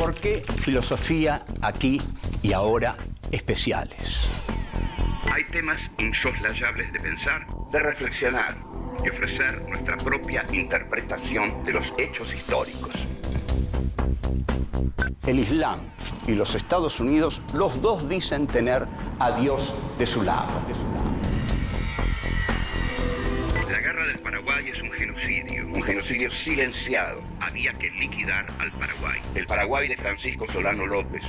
¿Por qué filosofía aquí y ahora especiales? Hay temas insoslayables de pensar, de reflexionar y ofrecer nuestra propia interpretación de los hechos históricos. El Islam y los Estados Unidos, los dos dicen tener a Dios de su lado. La guerra del Paraguay es un genocidio silenciado. Había que liquidar al Paraguay. El Paraguay de Francisco Solano López.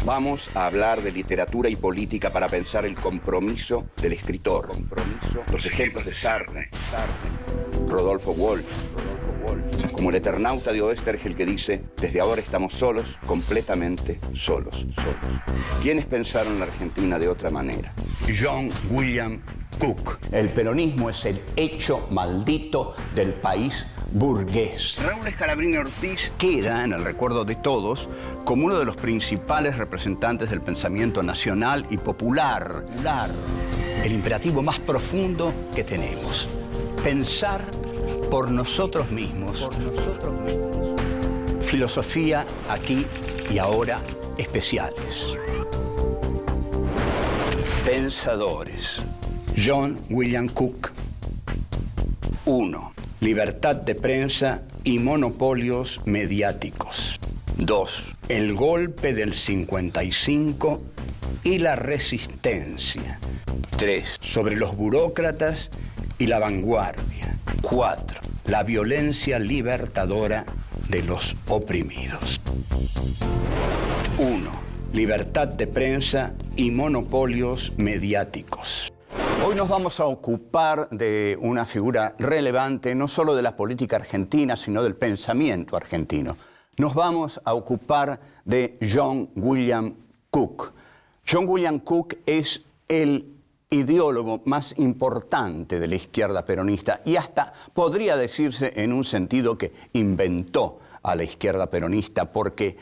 Vamos a hablar de literatura y política para pensar el compromiso del escritor. Los ejemplos de Sartre, Rodolfo Walsh, como el Eternauta de Oestergel que dice: desde ahora estamos solos, completamente solos. ¿Quiénes pensaron la Argentina de otra manera? John William Cook. El peronismo es el hecho maldito del país burgués. Raúl Scalabrini Ortiz queda en el recuerdo de todos como uno de los principales representantes del pensamiento nacional y popular. El imperativo más profundo que tenemos: pensar por nosotros mismos. Filosofía aquí y ahora especiales. Pensadores. John William Cook. 1. Libertad de prensa y monopolios mediáticos. 2. El golpe del 55 y la resistencia. 3. Sobre los burócratas y la vanguardia. 4. La violencia libertadora de los oprimidos. 1. Libertad de prensa y monopolios mediáticos. Hoy nos vamos a ocupar de una figura relevante, no solo de la política argentina, sino del pensamiento argentino. Nos vamos a ocupar de John William Cook. John William Cook es el ideólogo más importante de la izquierda peronista y hasta podría decirse en un sentido que inventó a la izquierda peronista porque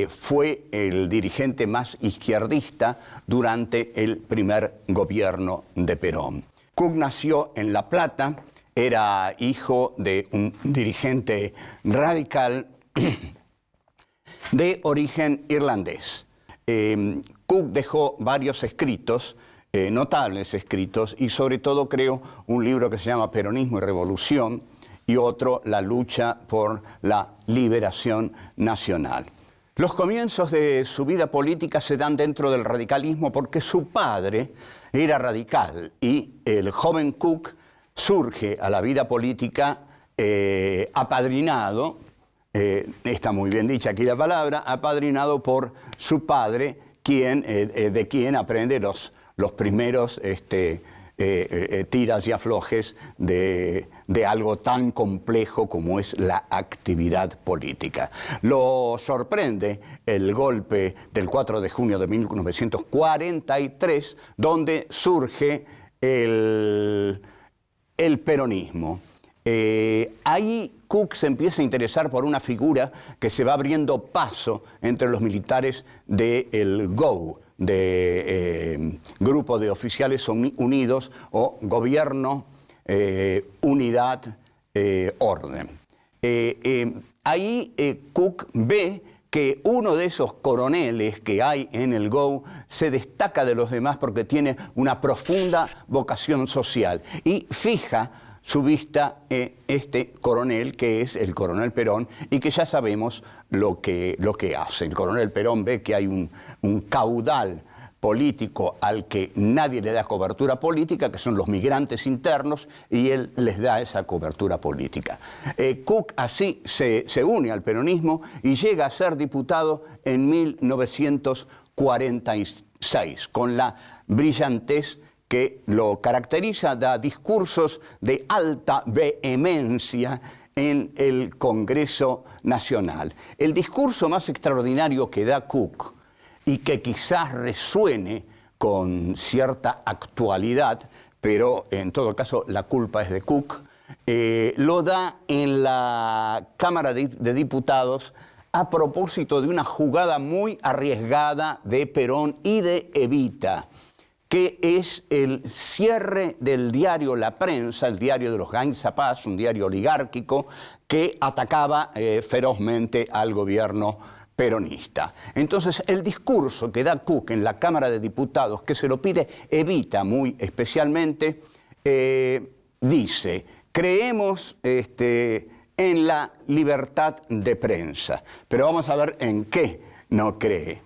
fue el dirigente más izquierdista durante el primer gobierno de Perón. Cook nació en La Plata, era hijo de un dirigente radical de origen irlandés. Cook dejó varios escritos, notables escritos, y sobre todo creo un libro que se llama Peronismo y Revolución, y otro, La lucha por la liberación nacional. Los comienzos de su vida política se dan dentro del radicalismo porque su padre era radical y el joven Cook surge a la vida política apadrinado, está muy bien dicha aquí la palabra, apadrinado por su padre, de quien aprende los primeros tiras y aflojes de algo tan complejo como es la actividad política. Lo sorprende el golpe del 4 de junio de 1943, donde surge el peronismo. Ahí Cook se empieza a interesar por una figura que se va abriendo paso entre los militares del GO, de Grupo de Oficiales Unidos o Gobierno, Unidad, Orden. Ahí Cook ve que uno de esos coroneles que hay en el GO se destaca de los demás porque tiene una profunda vocación social y fija su vista en este coronel, que es el coronel Perón, y que ya sabemos lo que hace. El coronel Perón ve que hay un caudal político al que nadie le da cobertura política, que son los migrantes internos, y él les da esa cobertura política. Cook así se une al peronismo y llega a ser diputado en 1946, con la brillantez que lo caracteriza, da discursos de alta vehemencia en el Congreso Nacional. El discurso más extraordinario que da Cook, y que quizás resuene con cierta actualidad, pero en todo caso la culpa es de Cook, lo da en la Cámara de Diputados a propósito de una jugada muy arriesgada de Perón y de Evita. que es el cierre del diario La Prensa, el diario de los Gainzapaz, un diario oligárquico que atacaba ferozmente al gobierno peronista. Entonces, el discurso que da Cook en la Cámara de Diputados, que se lo pide Evita muy especialmente, dice, creemos en la libertad de prensa, pero vamos a ver en qué no cree.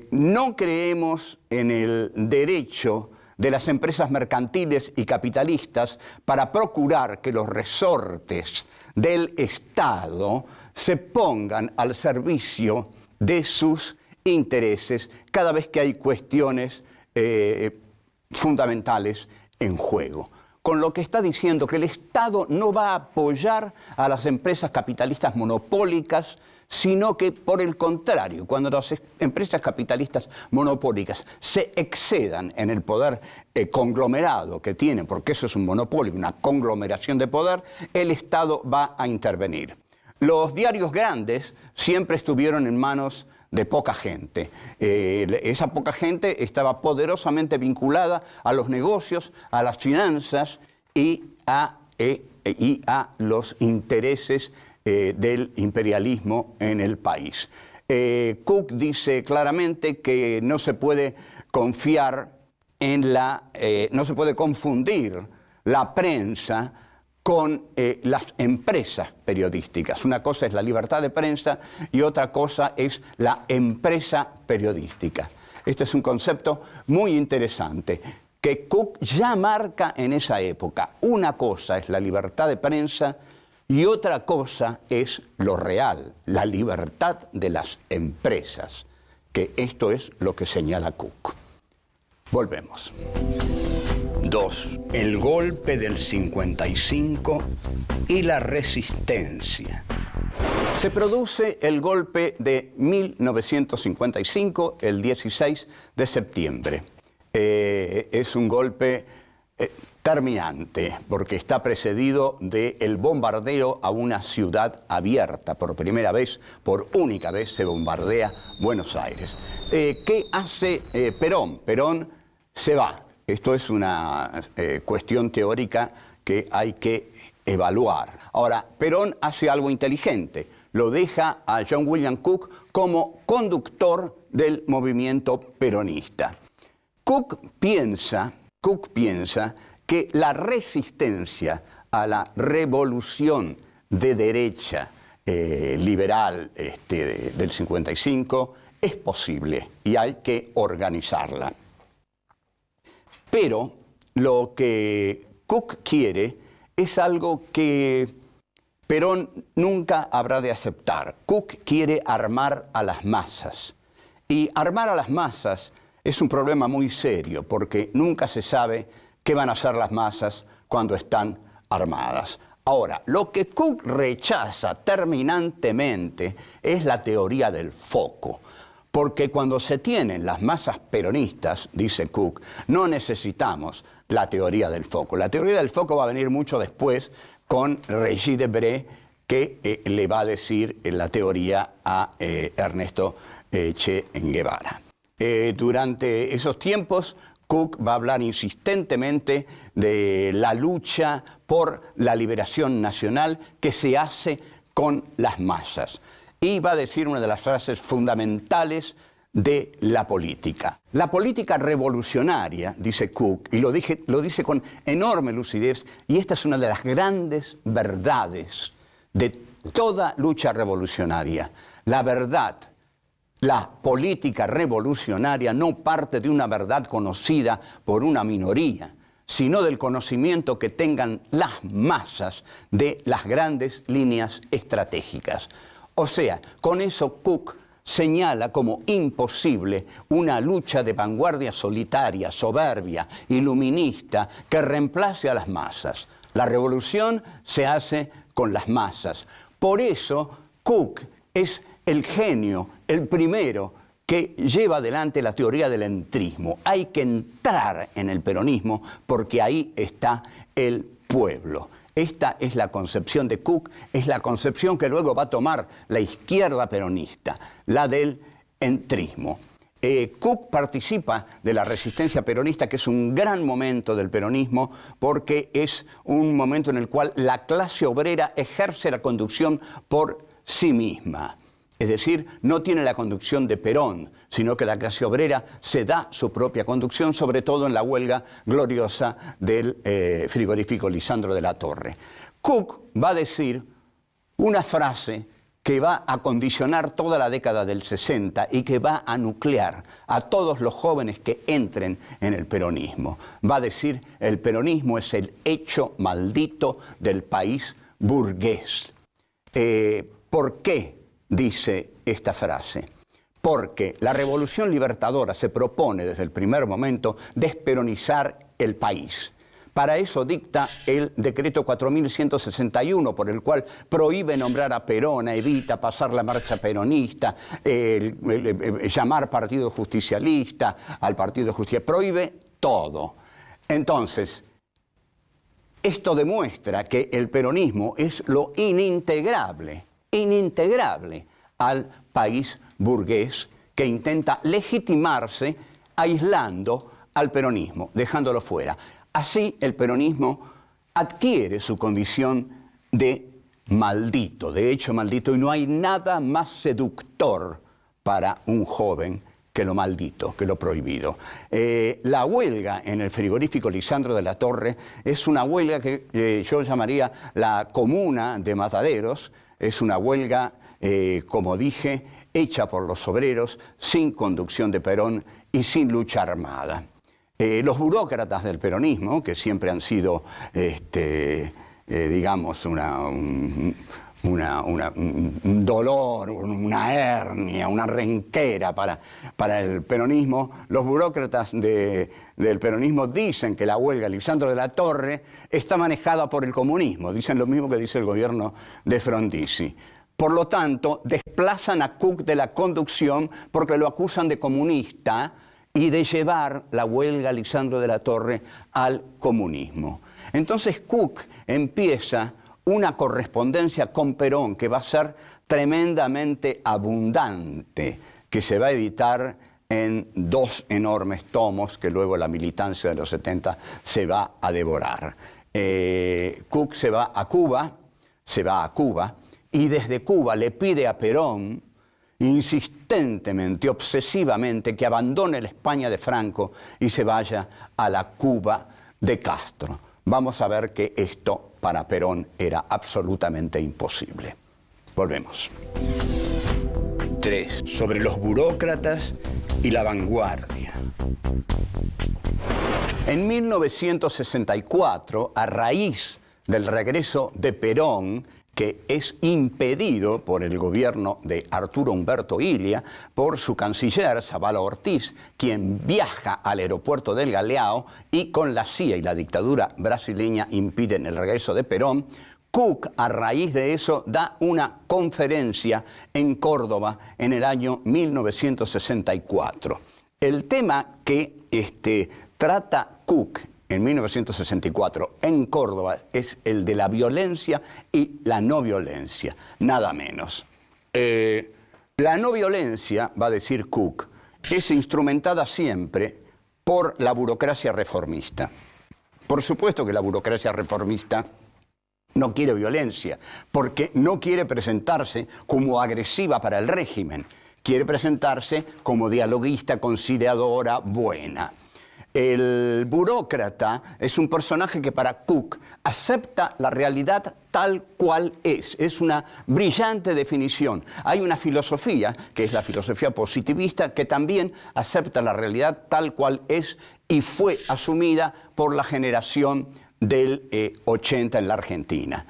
No creemos en el derecho de las empresas mercantiles y capitalistas para procurar que los resortes del Estado se pongan al servicio de sus intereses cada vez que hay cuestiones fundamentales en juego. Con lo que está diciendo que el Estado no va a apoyar a las empresas capitalistas monopólicas, sino que, por el contrario, cuando las empresas capitalistas monopólicas se excedan en el poder conglomerado que tienen, porque eso es un monopolio, una conglomeración de poder, el Estado va a intervenir. Los diarios grandes siempre estuvieron en manos de poca gente. Esa poca gente estaba poderosamente vinculada a los negocios, a las finanzas y a los intereses del imperialismo en el país. Cook dice claramente que no se puede confiar en no se puede confundir la prensa con las empresas periodísticas. Una cosa es la libertad de prensa y otra cosa es la empresa periodística. Este es un concepto muy interesante que Cook ya marca en esa época. Una cosa es la libertad de prensa y otra cosa es lo real, la libertad de las empresas, que esto es lo que señala Cook. Volvemos. 2. El golpe del 55 y la resistencia. Se produce el golpe de 1955, el 16 de septiembre. Es un golpe terminante, porque está precedido del bombardeo a una ciudad abierta. Por primera vez, por única vez, se bombardea Buenos Aires. ¿Qué hace Perón? Perón se va. Esto es una cuestión teórica que hay que evaluar. Ahora, Perón hace algo inteligente. Lo deja a John William Cook como conductor del movimiento peronista. Cook piensa que la resistencia a la revolución de derecha liberal del 55 es posible y hay que organizarla. Pero lo que Cook quiere es algo que Perón nunca habrá de aceptar. Cook quiere armar a las masas. Y armar a las masas es un problema muy serio, porque nunca se sabe qué van a hacer las masas cuando están armadas. Ahora, lo que Cook rechaza terminantemente es la teoría del foco. Porque cuando se tienen las masas peronistas, dice Cook, no necesitamos la teoría del foco. La teoría del foco va a venir mucho después con Regis Debray, que le va a decir la teoría a Ernesto Che Guevara. Durante esos tiempos, Cook va a hablar insistentemente de la lucha por la liberación nacional que se hace con las masas. Y va a decir una de las frases fundamentales de la política. La política revolucionaria, dice Cook, y lo dice con enorme lucidez, y esta es una de las grandes verdades de toda lucha revolucionaria. La verdad, la política revolucionaria no parte de una verdad conocida por una minoría, sino del conocimiento que tengan las masas de las grandes líneas estratégicas. O sea, con eso Cook señala como imposible una lucha de vanguardia solitaria, soberbia, iluminista, que reemplace a las masas. La revolución se hace con las masas. Por eso Cook es el genio, el primero que lleva adelante la teoría del entrismo. Hay que entrar en el peronismo porque ahí está el pueblo. Esta es la concepción de Cook, es la concepción que luego va a tomar la izquierda peronista, la del entrismo. Cook participa de la resistencia peronista, que es un gran momento del peronismo, porque es un momento en el cual la clase obrera ejerce la conducción por sí misma. Es decir, no tiene la conducción de Perón, sino que la clase obrera se da su propia conducción, sobre todo en la huelga gloriosa del frigorífico Lisandro de la Torre. Cook va a decir una frase que va a condicionar toda la década del 60 y que va a nuclear a todos los jóvenes que entren en el peronismo. Va a decir, el peronismo es el hecho maldito del país burgués. ¿Por qué dice esta frase? Porque la Revolución Libertadora se propone desde el primer momento desperonizar el país. Para eso dicta el decreto 4161, por el cual prohíbe nombrar a Perón, evita pasar la marcha peronista, llamar partido justicialista al partido justicialista, prohíbe todo. Entonces, esto demuestra que el peronismo es lo inintegrable al país burgués, que intenta legitimarse aislando al peronismo, dejándolo fuera. Así el peronismo adquiere su condición de maldito, de hecho maldito, y no hay nada más seductor para un joven que lo maldito, que lo prohibido. La huelga en el frigorífico Lisandro de la Torre es una huelga que yo llamaría la comuna de Mataderos. Es una huelga, como dije, hecha por los obreros, sin conducción de Perón y sin lucha armada. Los burócratas del peronismo, que siempre han sido, digamos, un dolor, una hernia, una renquera para el peronismo, los burócratas del peronismo dicen que la huelga Lisandro de la Torre está manejada por el comunismo. Dicen lo mismo que dice el gobierno de Frondizi. Por lo tanto, desplazan a Cook de la conducción porque lo acusan de comunista y de llevar la huelga Lisandro de la Torre al comunismo. Entonces Cook empieza una correspondencia con Perón que va a ser tremendamente abundante, que se va a editar en 2 enormes tomos que luego la militancia de los 70 se va a devorar. Cook se va a Cuba, y desde Cuba le pide a Perón insistentemente, obsesivamente, que abandone la España de Franco y se vaya a la Cuba de Castro. Vamos a ver que esto para Perón era absolutamente imposible. Volvemos. 3. Sobre los burócratas y la vanguardia. En 1964, a raíz del regreso de Perón, que es impedido por el gobierno de Arturo Umberto Illia, por su canciller, Zavala Ortiz, quien viaja al aeropuerto del Galeão y con la CIA y la dictadura brasileña impiden el regreso de Perón. Cook, a raíz de eso, da una conferencia en Córdoba en el año 1964. El tema que trata Cook en 1964 en Córdoba es el de la violencia y la no violencia, nada menos. La no violencia, va a decir Cook, es instrumentada siempre por la burocracia reformista. Por supuesto que la burocracia reformista no quiere violencia, porque no quiere presentarse como agresiva para el régimen, quiere presentarse como dialoguista, conciliadora, buena. El burócrata es un personaje que para Cook acepta la realidad tal cual es. Es una brillante definición. Hay una filosofía, que es la filosofía positivista, que también acepta la realidad tal cual es y fue asumida por la generación del 80 en la Argentina.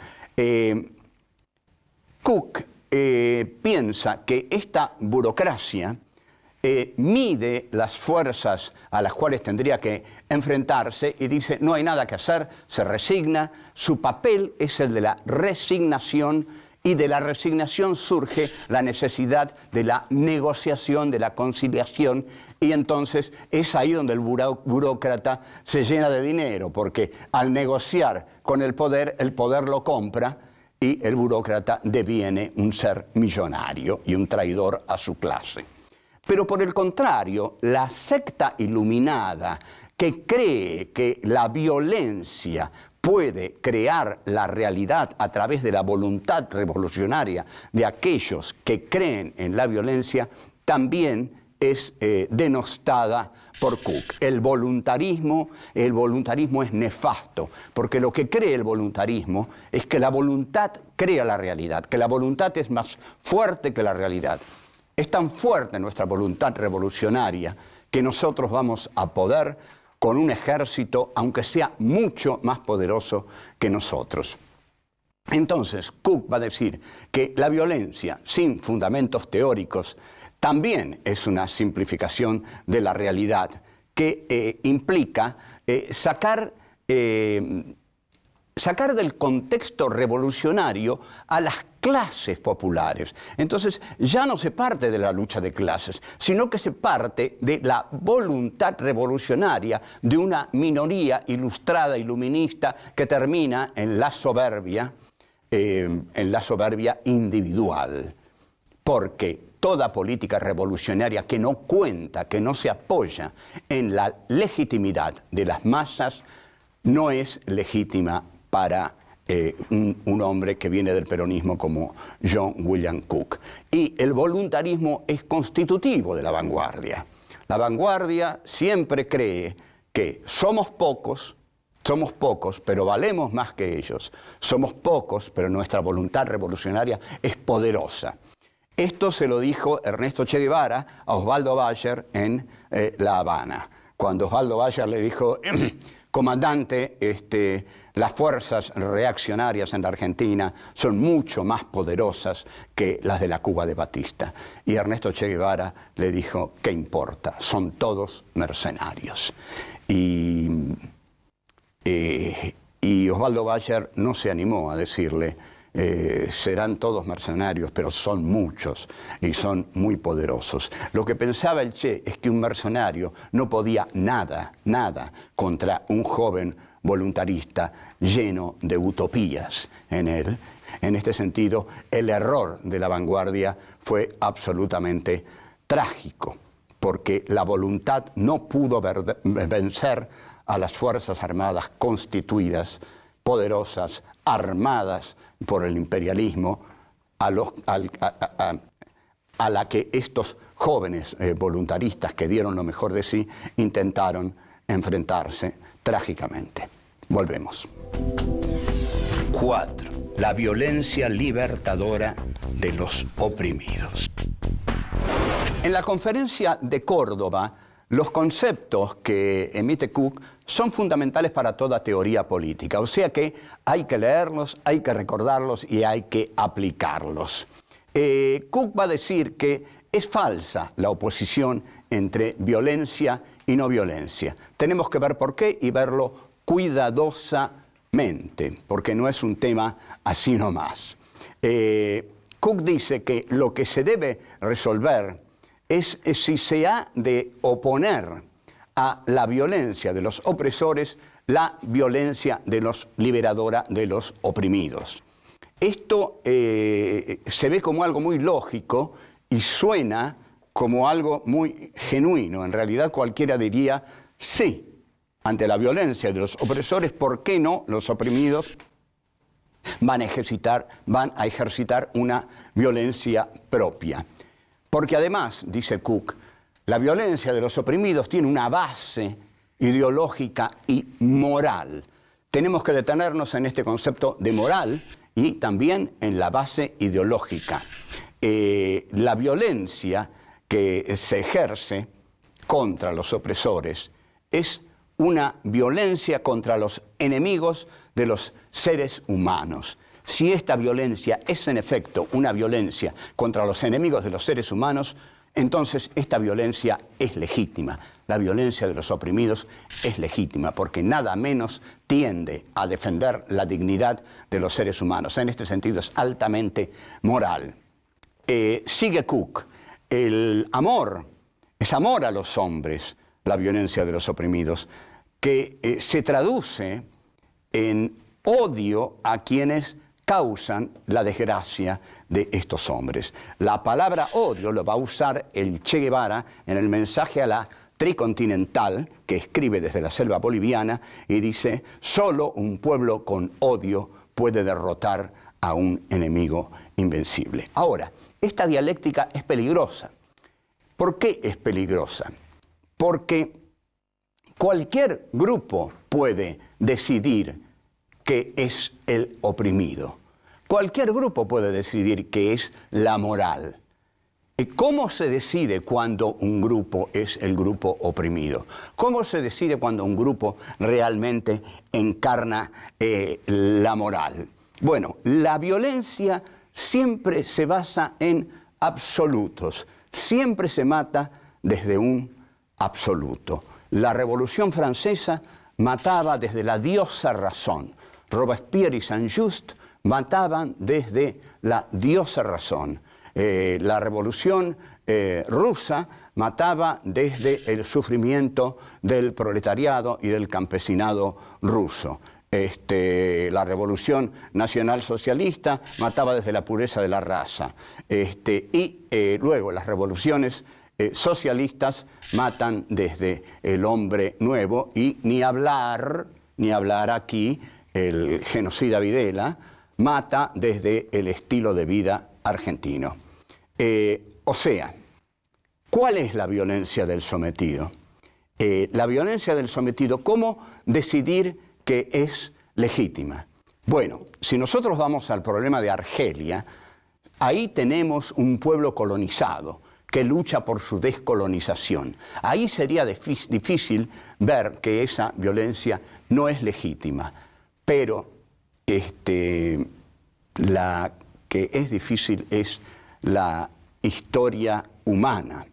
Cook piensa que esta burocracia mide las fuerzas a las cuales tendría que enfrentarse y dice, no hay nada que hacer, se resigna. Su papel es el de la resignación y de la resignación surge la necesidad de la negociación, de la conciliación, y entonces es ahí donde el burócrata se llena de dinero, porque al negociar con el poder lo compra y el burócrata deviene un ser millonario y un traidor a su clase. Pero por el contrario, la secta iluminada que cree que la violencia puede crear la realidad a través de la voluntad revolucionaria de aquellos que creen en la violencia, también es denostada por Cook. El voluntarismo es nefasto, porque lo que cree el voluntarismo es que la voluntad crea la realidad, que la voluntad es más fuerte que la realidad. Es tan fuerte nuestra voluntad revolucionaria que nosotros vamos a poder con un ejército, aunque sea mucho más poderoso que nosotros. Entonces, Cook va a decir que la violencia sin fundamentos teóricos también es una simplificación de la realidad que implica sacar del contexto revolucionario a las clases populares. Entonces, ya no se parte de la lucha de clases, sino que se parte de la voluntad revolucionaria de una minoría ilustrada, iluminista, que termina en la soberbia individual. Porque toda política revolucionaria que no cuenta, que no se apoya en la legitimidad de las masas, no es legítima para un hombre que viene del peronismo como John William Cook. Y el voluntarismo es constitutivo de la vanguardia. La vanguardia siempre cree que somos pocos, pero valemos más que ellos. Somos pocos, pero nuestra voluntad revolucionaria es poderosa. Esto se lo dijo Ernesto Che Guevara a Osvaldo Bayer en La Habana. Cuando Osvaldo Bayer le dijo, comandante, las fuerzas reaccionarias en la Argentina son mucho más poderosas que las de la Cuba de Batista. Y Ernesto Che Guevara le dijo, ¿qué importa? Son todos mercenarios. Y Osvaldo Bayer no se animó a decirle, serán todos mercenarios, pero son muchos y son muy poderosos. Lo que pensaba el Che es que un mercenario no podía nada contra un joven voluntarista lleno de utopías en él. En este sentido, el error de la vanguardia fue absolutamente trágico, porque la voluntad no pudo vencer a las Fuerzas Armadas constituidas, poderosas, armadas por el imperialismo, a la que estos jóvenes voluntaristas que dieron lo mejor de sí intentaron enfrentarse trágicamente. Volvemos. 4. La violencia libertadora de los oprimidos. En la conferencia de Córdoba, los conceptos que emite Cook son fundamentales para toda teoría política, o sea que hay que leerlos, hay que recordarlos y hay que aplicarlos. Cook va a decir que es falsa la oposición entre violencia y no violencia. Tenemos que ver por qué y verlo cuidadosamente, porque no es un tema así nomás. Cook dice que lo que se debe resolver es si se ha de oponer a la violencia de los opresores, la violencia de los liberadora de los oprimidos. Esto se ve como algo muy lógico y suena como algo muy genuino. En realidad cualquiera diría, sí, ante la violencia de los opresores, ¿por qué no los oprimidos van a ejercitar una violencia propia? Porque además, dice Cook, la violencia de los oprimidos tiene una base ideológica y moral. Tenemos que detenernos en este concepto de moral y también en la base ideológica. La violencia que se ejerce contra los opresores es una violencia contra los enemigos de los seres humanos. Si esta violencia es en efecto una violencia contra los enemigos de los seres humanos, entonces esta violencia es legítima. La violencia de los oprimidos es legítima porque nada menos tiende a defender la dignidad de los seres humanos. En este sentido es altamente moral. Sigue Cook, el amor, es amor a los hombres, la violencia de los oprimidos, que se traduce en odio a quienes causan la desgracia de estos hombres. La palabra odio lo va a usar el Che Guevara en el mensaje a la Tricontinental, que escribe desde la selva boliviana, y dice: solo un pueblo con odio puede derrotar a un enemigo invencible. Ahora, esta dialéctica es peligrosa. ¿Por qué es peligrosa? Porque cualquier grupo puede decidir que es el oprimido. Cualquier grupo puede decidir que es la moral. ¿Cómo se decide cuando un grupo es el grupo oprimido? ¿Cómo se decide cuando un grupo realmente encarna la moral? Bueno, la violencia siempre se basa en absolutos. Siempre se mata desde un absoluto. La Revolución Francesa mataba desde la diosa razón. Robespierre y Saint-Just mataban desde la diosa razón. La Revolución rusa mataba desde el sufrimiento del proletariado y del campesinado ruso. La Revolución Nacional Socialista mataba desde la pureza de la raza. Luego las revoluciones socialistas matan desde el hombre nuevo, y ni hablar aquí, el genocida Videla mata desde el estilo de vida argentino. O sea, ¿cuál es la violencia del sometido? La violencia del sometido, ¿cómo decidir que es legítima? Bueno, si nosotros vamos al problema de Argelia, ahí tenemos un pueblo colonizado que lucha por su descolonización. Ahí sería difícil ver que esa violencia no es legítima, pero la que es difícil es la historia humana.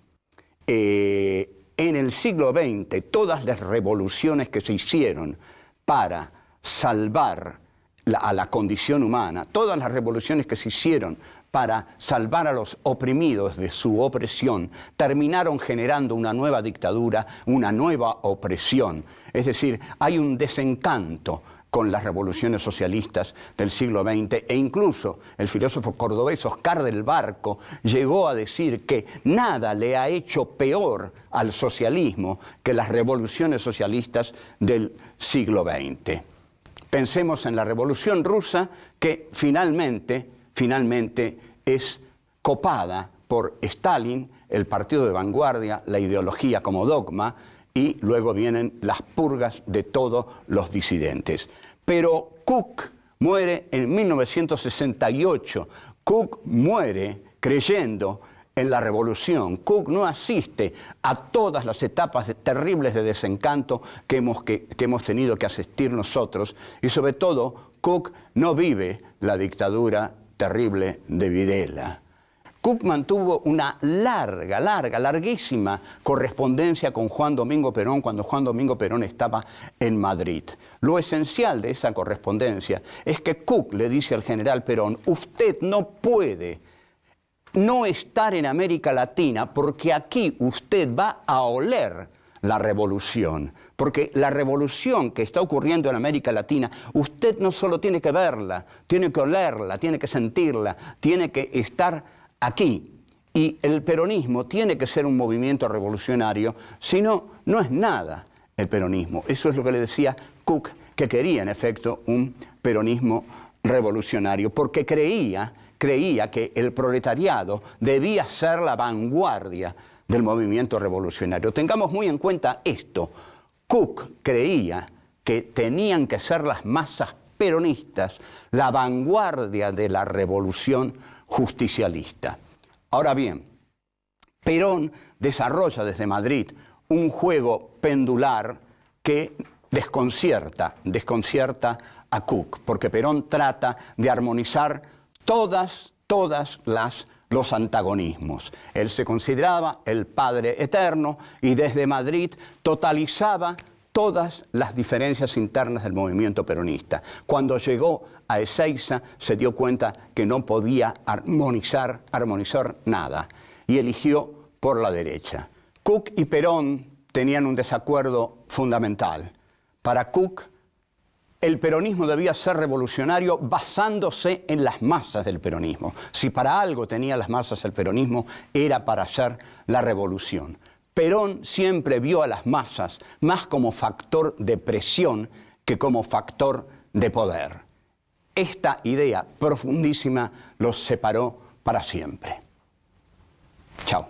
En el siglo XX, todas las revoluciones que se hicieron para salvar a la condición humana, todas las revoluciones que se hicieron para salvar a los oprimidos de su opresión, terminaron generando una nueva dictadura, una nueva opresión. Es decir, hay un desencanto con las revoluciones socialistas del siglo XX, e incluso el filósofo cordobés Oscar del Barco llegó a decir que nada le ha hecho peor al socialismo que las revoluciones socialistas del siglo XX. Pensemos en la Revolución Rusa, que finalmente es copada por Stalin, el partido de vanguardia, la ideología como dogma, y luego vienen las purgas de todos los disidentes. Pero Cook muere en 1968. Cook muere creyendo en la revolución. Cook no asiste a todas las etapas terribles de desencanto que hemos tenido que asistir nosotros, y sobre todo Cook no vive la dictadura terrible de Videla. Cook mantuvo una larguísima correspondencia con Juan Domingo Perón cuando Juan Domingo Perón estaba en Madrid. Lo esencial de esa correspondencia es que Cook le dice al general Perón: usted no puede no estar en América Latina porque aquí usted va a oler la revolución. Porque la revolución que está ocurriendo en América Latina, usted no solo tiene que verla, tiene que olerla, tiene que sentirla, tiene que estar aquí. Y el peronismo tiene que ser un movimiento revolucionario, si no, no es nada el peronismo. Eso es lo que le decía Cook, que quería en efecto un peronismo revolucionario, porque creía que el proletariado debía ser la vanguardia del movimiento revolucionario. Tengamos muy en cuenta esto. Cook creía que tenían que ser las masas peronistas la vanguardia de la revolución justicialista. Ahora bien, Perón desarrolla desde Madrid un juego pendular que desconcierta a Cook, porque Perón trata de armonizar todos los antagonismos. Él se consideraba el Padre Eterno y desde Madrid totalizaba todas las diferencias internas del movimiento peronista. Cuando llegó a Ezeiza se dio cuenta que no podía armonizar nada y eligió por la derecha. Cook y Perón tenían un desacuerdo fundamental. Para Cook, el peronismo debía ser revolucionario basándose en las masas del peronismo. Si para algo tenía las masas el peronismo, era para hacer la revolución. Perón siempre vio a las masas más como factor de presión que como factor de poder. Esta idea profundísima los separó para siempre. Chao.